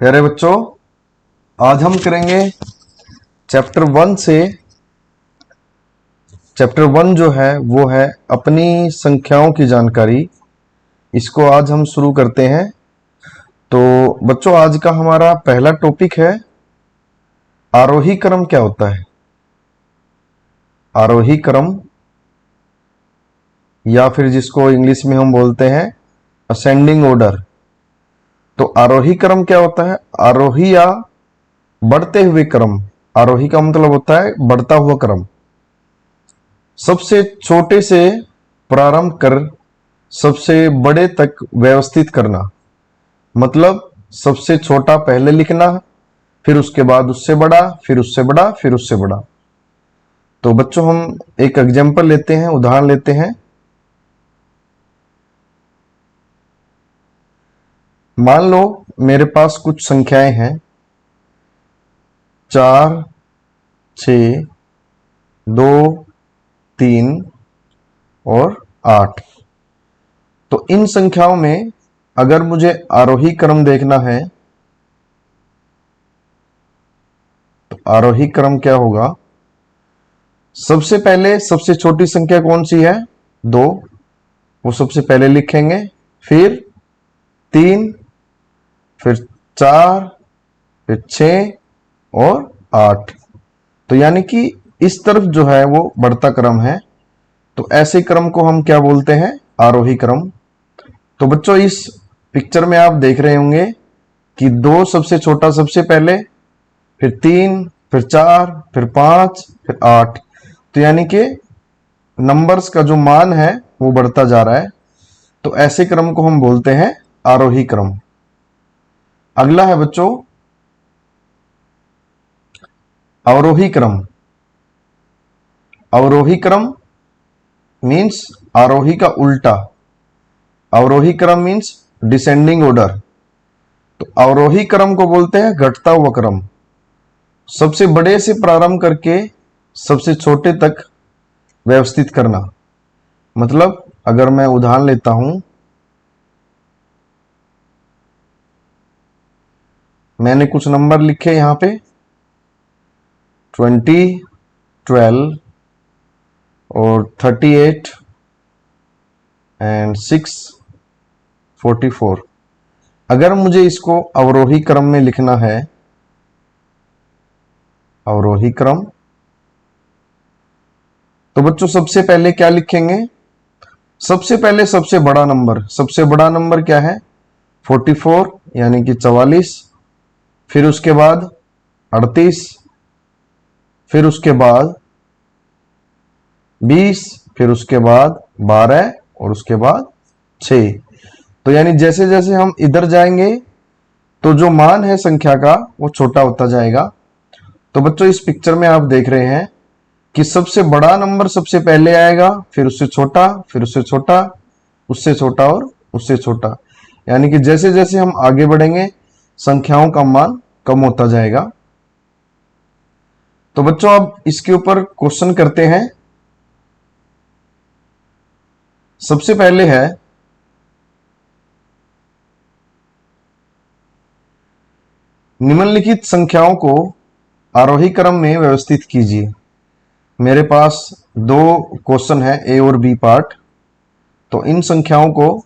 प्यारे बच्चों, आज हम करेंगे चैप्टर 1 से। चैप्टर 1 जो है वो है अपनी संख्याओं की जानकारी। इसको आज हम शुरू करते हैं। तो बच्चों, आज का हमारा पहला टॉपिक है आरोही क्रम क्या होता है। आरोही क्रम या फिर जिसको इंग्लिश में हम बोलते हैं असेंडिंग ऑर्डर। तो आरोही क्रम क्या होता है? आरोही या बढ़ते हुए क्रम। आरोही का मतलब होता है बढ़ता हुआ क्रम। सबसे छोटे से प्रारंभ कर सबसे बड़े तक व्यवस्थित करना। मतलब सबसे छोटा पहले लिखना, फिर उसके बाद उससे बड़ा, फिर उससे बड़ा, फिर उससे बड़ा। तो बच्चों, हम एक एग्जाम्पल लेते हैं, उदाहरण लेते हैं। मान लो मेरे पास कुछ संख्याएं हैं 4, 6, 2, 3 और 8। तो इन संख्याओं में अगर मुझे आरोही क्रम देखना है तो आरोही क्रम क्या होगा? सबसे पहले सबसे छोटी संख्या कौन सी है? 2, वो सबसे पहले लिखेंगे। फिर 3, फिर 4, फिर 6 और 8। तो यानी कि इस तरफ जो है वो बढ़ता क्रम है। तो ऐसे क्रम को हम क्या बोलते हैं? आरोही क्रम। तो बच्चों, इस पिक्चर में आप देख रहे होंगे कि 2 सबसे छोटा सबसे पहले, फिर 3, फिर 4, फिर 5, फिर 8। तो यानी कि नंबर्स का जो मान है वो बढ़ता जा रहा है। तो ऐसे क्रम को हम बोलते हैं आरोही क्रम। अगला है बच्चों अवरोही क्रम। अवरोही क्रम मीन्स आरोही का उल्टा। अवरोही क्रम मीन्स डिसेंडिंग ऑर्डर। तो अवरोही क्रम को बोलते हैं घटता हुआ क्रम। सबसे बड़े से प्रारंभ करके सबसे छोटे तक व्यवस्थित करना। मतलब अगर मैं उदाहरण लेता हूं, मैंने कुछ नंबर लिखे यहां पे 20, 12 और 38 एंड 6, 44। अगर मुझे इसको अवरोही क्रम में लिखना है, अवरोही क्रम, तो बच्चों सबसे पहले क्या लिखेंगे? सबसे पहले सबसे बड़ा नंबर। सबसे बड़ा नंबर क्या है? 44 यानी कि 44। फिर उसके बाद 38, फिर उसके बाद 20, फिर उसके बाद 12 और उसके बाद 6। तो यानी जैसे जैसे हम इधर जाएंगे तो जो मान है संख्या का वो छोटा होता जाएगा। तो बच्चों, इस पिक्चर में आप देख रहे हैं कि सबसे बड़ा नंबर सबसे पहले आएगा, फिर उससे छोटा, फिर उससे छोटा, उससे छोटा और उससे छोटा। यानी कि जैसे जैसे हम आगे बढ़ेंगे संख्याओं का मान कम होता जाएगा। तो बच्चों, अब इसके ऊपर क्वेश्चन करते हैं। सबसे पहले है निम्नलिखित संख्याओं को आरोही क्रम में व्यवस्थित कीजिए। मेरे पास 2 क्वेश्चन है, ए और बी पार्ट। तो इन संख्याओं को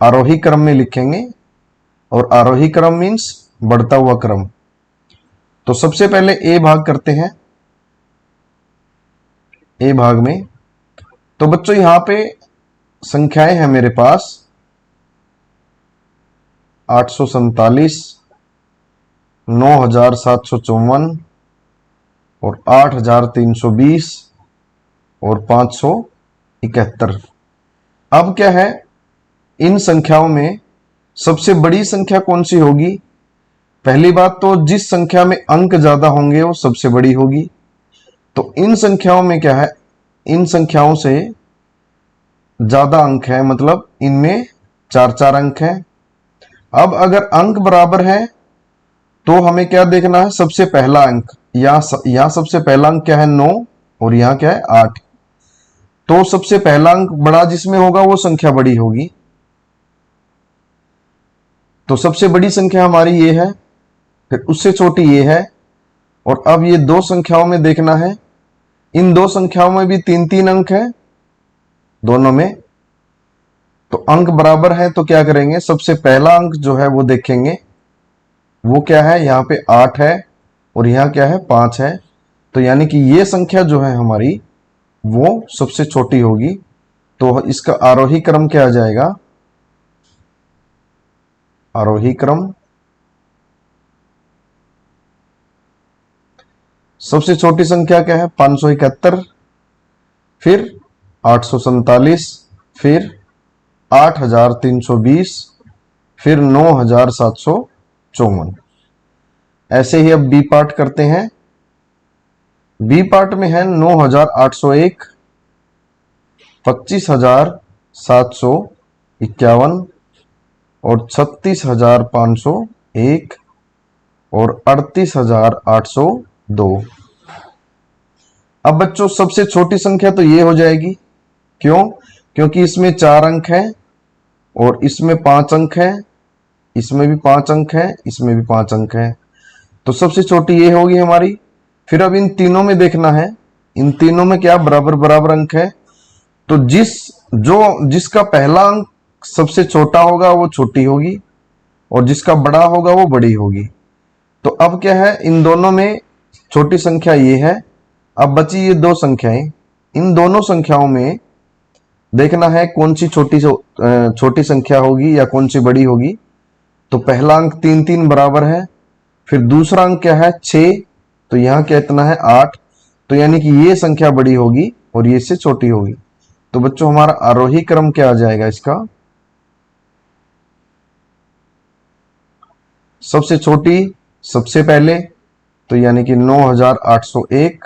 आरोही क्रम में लिखेंगे और आरोही क्रम मीन्स बढ़ता हुआ क्रम। तो सबसे पहले ए भाग करते हैं। ए भाग में तो बच्चों यहां पे संख्याएं हैं मेरे पास 847, 9754 और 8320 और 571। अब क्या है, इन संख्याओं में सबसे बड़ी संख्या कौन सी होगी? पहली बात तो जिस संख्या में अंक ज्यादा होंगे वो सबसे बड़ी होगी। तो इन संख्याओं में क्या है, इन संख्याओं से ज्यादा अंक है, मतलब इनमें 4-4 अंक हैं। अब अगर अंक बराबर है तो हमें क्या देखना है? सबसे पहला अंक। यहां सबसे पहला अंक क्या है? 9 और यहां क्या है? 8। तो सबसे पहला अंक बड़ा जिसमें होगा वो संख्या बड़ी होगी। तो सबसे बड़ी संख्या हमारी ये है, फिर उससे छोटी ये है, और अब ये दो संख्याओं में देखना है, इन दो संख्याओं में भी 3-3 अंक है दोनों में, तो अंक बराबर है तो क्या करेंगे, सबसे पहला अंक जो है वो देखेंगे, वो क्या है, यहाँ पे 8 है और यहाँ क्या है 5 है, तो यानी कि ये संख्या जो है हमारी वो सबसे छोटी होगी। तो इसका आरोही क्रम क्या आ जाएगा, आरोही क्रम सबसे छोटी संख्या क्या है 571, फिर 847, फिर 8320, फिर 9754। ऐसे ही अब बी पार्ट करते हैं। बी पार्ट में है 9801, 25,751 और 36,501 और 38,802। अब बच्चों सबसे छोटी संख्या तो ये हो जाएगी, क्यों, क्योंकि इसमें 4 अंक हैं और इसमें 5 अंक हैं, इसमें भी 5 अंक हैं, इसमें भी 5 अंक हैं, तो सबसे छोटी ये होगी हमारी। फिर अब इन तीनों में देखना है, इन तीनों में क्या बराबर बराबर अंक है, तो जिसका पहला अंक सबसे छोटा होगा वो छोटी होगी और जिसका बड़ा होगा वो बड़ी होगी। तो अब क्या है, इन दोनों में छोटी संख्या ये है, अब बची ये दो संख्याएं, इन दोनों संख्याओं में देखना है कौन सी छोटी संख्या होगी या कौन सी बड़ी होगी। तो पहला अंक 3-3 बराबर है, फिर दूसरा अंक क्या है 6, तो यहां क्या इतना है 8, तो यानी कि ये संख्या बड़ी होगी और ये इससे छोटी होगी। तो बच्चों हमारा आरोही क्रम क्या आ जाएगा इसका, सबसे छोटी सबसे पहले, तो यानी कि 9801,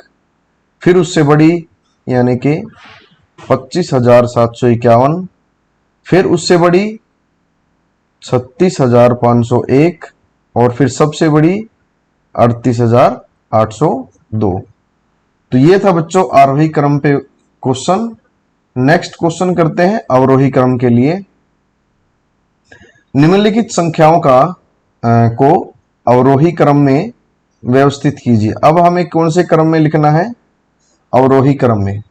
फिर उससे बड़ी यानी कि 25,751, फिर उससे बड़ी 36,501 और फिर सबसे बड़ी 38,802। तो ये था बच्चों आरोही क्रम पे क्वेश्चन। नेक्स्ट क्वेश्चन करते हैं अवरोही क्रम के लिए। निम्नलिखित संख्याओं को अवरोही क्रम में व्यवस्थित कीजिए। अब हमें कौन से क्रम में लिखना है, अवरोही क्रम में।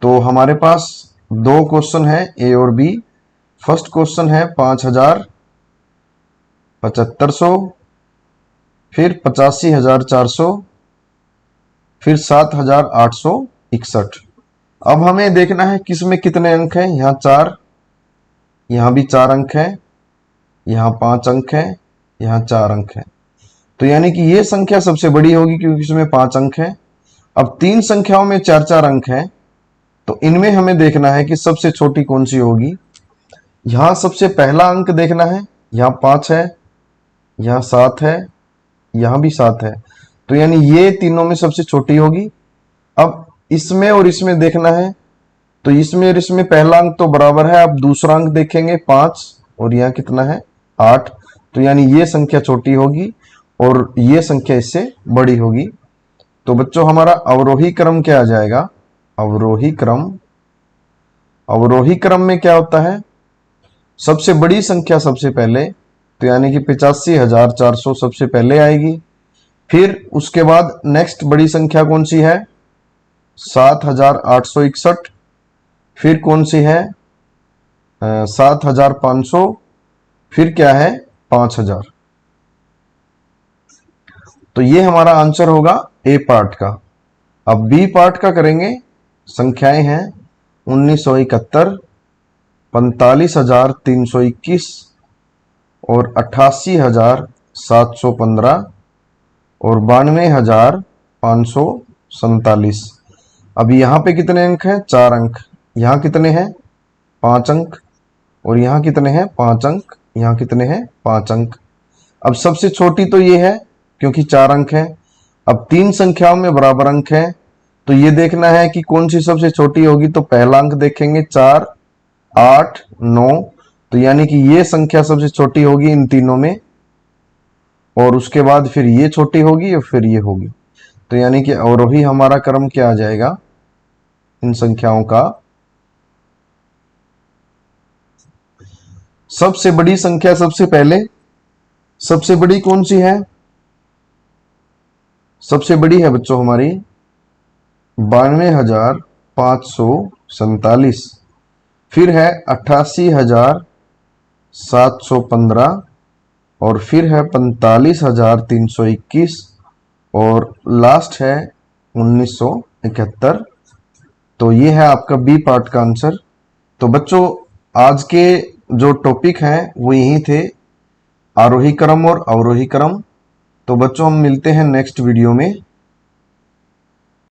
तो हमारे पास दो क्वेश्चन है ए और बी। फर्स्ट क्वेश्चन है 5,000, 7,500, फिर 85,400, फिर 7,861। अब हमें देखना है किसमें कितने अंक हैं, यहाँ 4, यहाँ भी 4 अंक हैं, यहाँ 5 अंक हैं, यहाँ 4 अंक हैं, तो यानी कि ये संख्या सबसे बड़ी होगी क्योंकि इसमें 5 अंक हैं। अब 3 संख्याओं में 4-4 अंक हैं, तो इनमें हमें देखना है कि सबसे छोटी कौन सी होगी। यहां सबसे पहला अंक देखना है, यहाँ 5 है, यहाँ 7 है, यहाँ भी 7 है, तो यानी ये तीनों में सबसे छोटी होगी। अब इसमें और इसमें देखना है, तो इसमें और इसमें पहला अंक तो बराबर है, अब दूसरा अंक देखेंगे 5 और यहाँ कितना है 8, तो यानी ये संख्या छोटी होगी और ये संख्या इससे बड़ी होगी। तो बच्चों हमारा अवरोही क्रम क्या आ जाएगा, अवरोही क्रम। अवरोही क्रम में क्या होता है, सबसे बड़ी संख्या सबसे पहले, तो यानी कि 85,400 सबसे पहले आएगी। फिर उसके बाद नेक्स्ट बड़ी संख्या कौन सी है 7,861, फिर कौन सी है 7,500, फिर क्या है 5,000। तो ये हमारा आंसर होगा ए पार्ट का। अब बी पार्ट का करेंगे। संख्याएं हैं 1971, 45,321 और 88,715 और 92,547। अब यहाँ पे कितने अंक हैं 4 अंक, यहाँ कितने हैं 5 अंक और यहाँ कितने हैं 5 अंक, यहाँ कितने हैं 5 अंक। अब सबसे छोटी तो ये है क्योंकि 4 अंक है। अब 3 संख्याओं में बराबर अंक है, तो ये देखना है कि कौन सी सबसे छोटी होगी। तो पहला अंक देखेंगे 4, 8, 9, तो यानी कि ये संख्या सबसे छोटी होगी इन तीनों में, और उसके बाद फिर ये छोटी होगी और फिर ये होगी। तो यानी कि अवरोही हमारा क्रम क्या आ जाएगा इन संख्याओं का, सबसे बड़ी संख्या सबसे पहले, सबसे बड़ी कौन सी है? सबसे बड़ी है बच्चों हमारी 92,547। फिर है 88,715 और फिर है 45,321 और लास्ट है 1971। तो ये है आपका बी पार्ट का आंसर। तो बच्चों आज के जो टॉपिक हैं वो यही थे, आरोही क्रम और अवरोही क्रम। तो बच्चों हम मिलते हैं नेक्स्ट वीडियो में।